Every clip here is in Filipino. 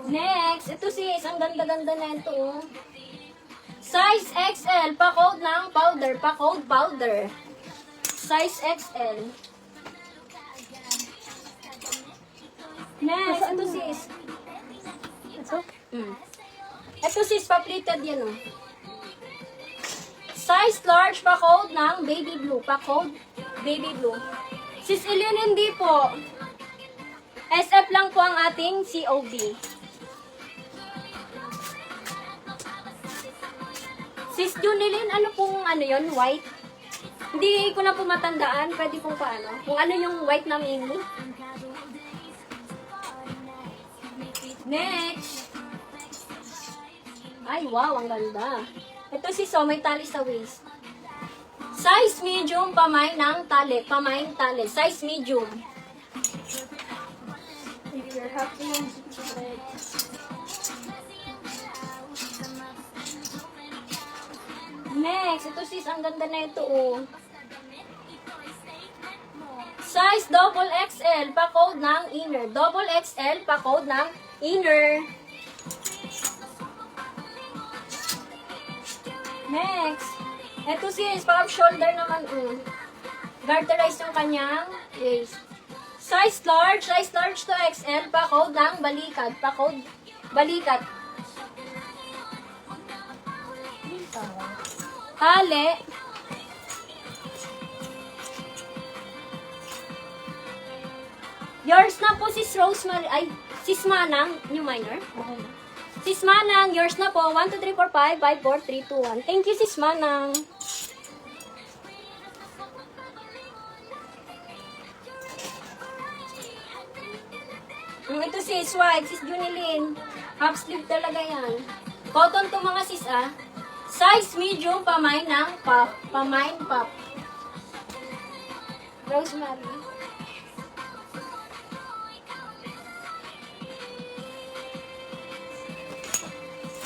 Next, ito sis, ang ganda-ganda na ito. Oh. Size XL, pa-code ng powder, pa-code powder. Size XL. Next, ito sis. Ito? Ito sis, pa-pleated yan oh. Size large, pa-code ng baby blue, pa-code baby blue. Sis Ilin, hindi po. SF lang po ang ating COB. Sis Junilin, ano pong ano yon, white? Hindi ko na po matandaan. Pwede pong paano? Kung ano yung white na mini. Next. Ay, wow, ang ganda. Ito si may tali sa waist. Size medium, pamay ng tali. Pamay ng tali. Size medium. If you're happy, next, ito sis, ang ganda na ito oh. Size double XL, pa-code ng inner. Double XL, pa-code ng inner. Next, ito sis, pang shoulder naman oh. Garterize yung kanyang waist. Size large to XL, pa-code ng balikat. Pa-code balikat. Tali. Yours na po sis Rosemary. Ay, sis Manang. New minor. Okay. Sis Manang, yours na po. 1, 2, 3, 4, 5, 5, 4, 3, 2, 1. Thank you, sis Manang. Ito sis White, sis Junilin. Half sleeve talaga yan. Cotton to mga sis ah. Size medium, pamay ng puff. Pamay ng puff. Rosemary.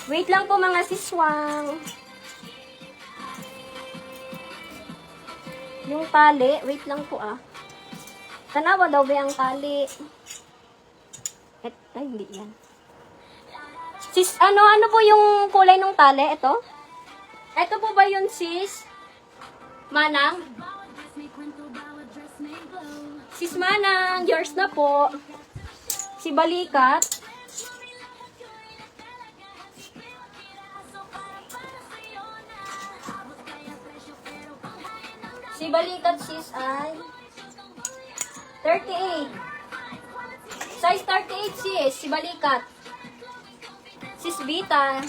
Wait lang po mga siswang. Yung tali, wait lang po ah. Tanawa daw ba ang tali? Ay, hindi yan. Sis, ano po yung kulay ng tali? Ito? Ito po ba yun, sis? Manang? Sis Manang, yours na po. Si Balikat. Si Balikat, sis, ay 38. Size 38, sis. Si Balikat. Sis Vita.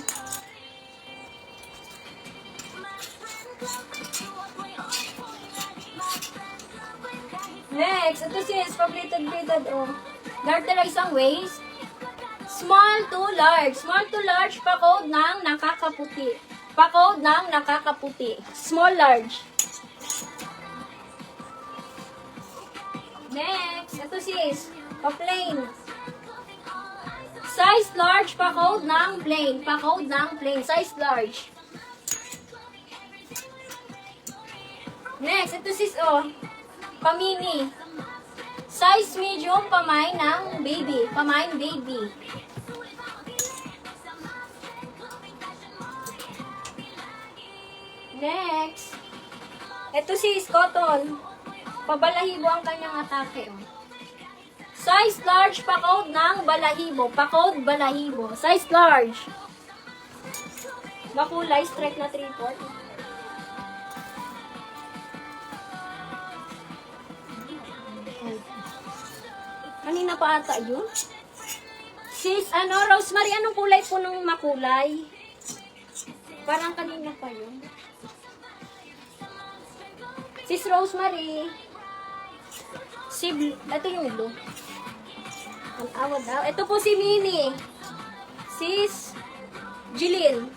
Next, ito sis, completed oh. Garterize ang waist. Small to large. Small to large, pa-code ng nakakaputi. Pa-code ng nakakaputi. Small, large. Next, ito sis, pa-plain. Size large, pa-code ng plain. Pa-code ng plain. Size large. Next, ito sis oh. Pamini. Size medium, pamay ng baby. Pamay ng baby. Next. Ito sis, cotton. Pabalahibo ang kanyang atake. Oh. Size large, pa-code ng balahibo. Pa-code balahibo. Size large. Makulay, strike na 3/4. Kanina pa ata yun? Sis, Rosemary, anong kulay po nung makulay? Parang kanina pa yun. Sis Rosemary. Ito yung blue. Ang awad daw. Ito po si Minnie. Sis Jilin.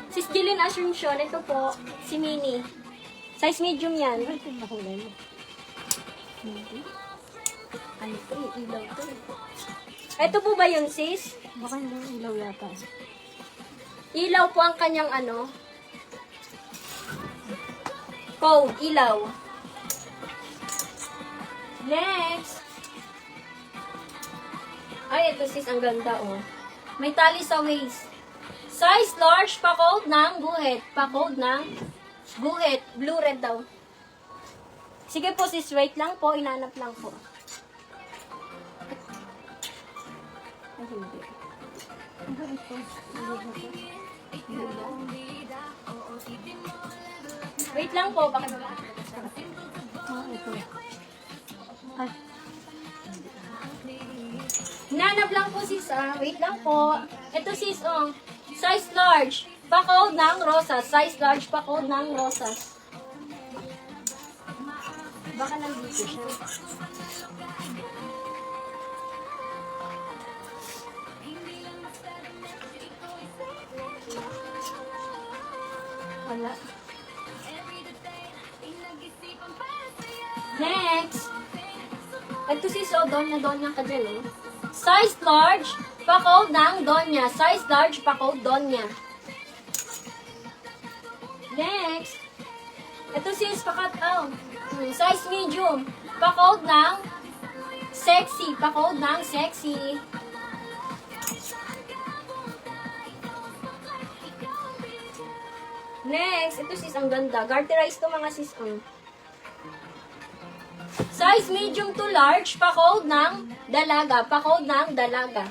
Sis Jilin Assumption. Ito po si Minnie. Size medium yan. Ito yung makulay mo. Ano to? Ilaw to. Ito po ba yun, sis? Baka hindi ilaw yata. Ilaw po ang kanyang ano. Code, ilaw. Next. Ay, ito sis, ang ganda oh. May tali sa waist. Size large, pa-code ng guhit. Pa-code ng guhit. Blue-red daw. Sige po sis, wait lang po. Inanap lang po. Ay, hindi. Wait lang po. Baka Ah, ito. Ay, Hinanap lang po sis, wait lang po. Ito sis, size large. Pa-code ng rosas. Size large, pa-code ng rosas. Baka nandito siya. Wala. Next. Ito sis, Donya ka dyan, oh. Size large, pa-code ng Donya. Size large, pa-code Donya. Next. Ito sis, size medium, pa-code ng sexy. Pa-code ng sexy. Next. Ito sis, ang ganda. Garterize to mga sis, Size medium to large, pa-code ng dalaga. Pa-code ng dalaga.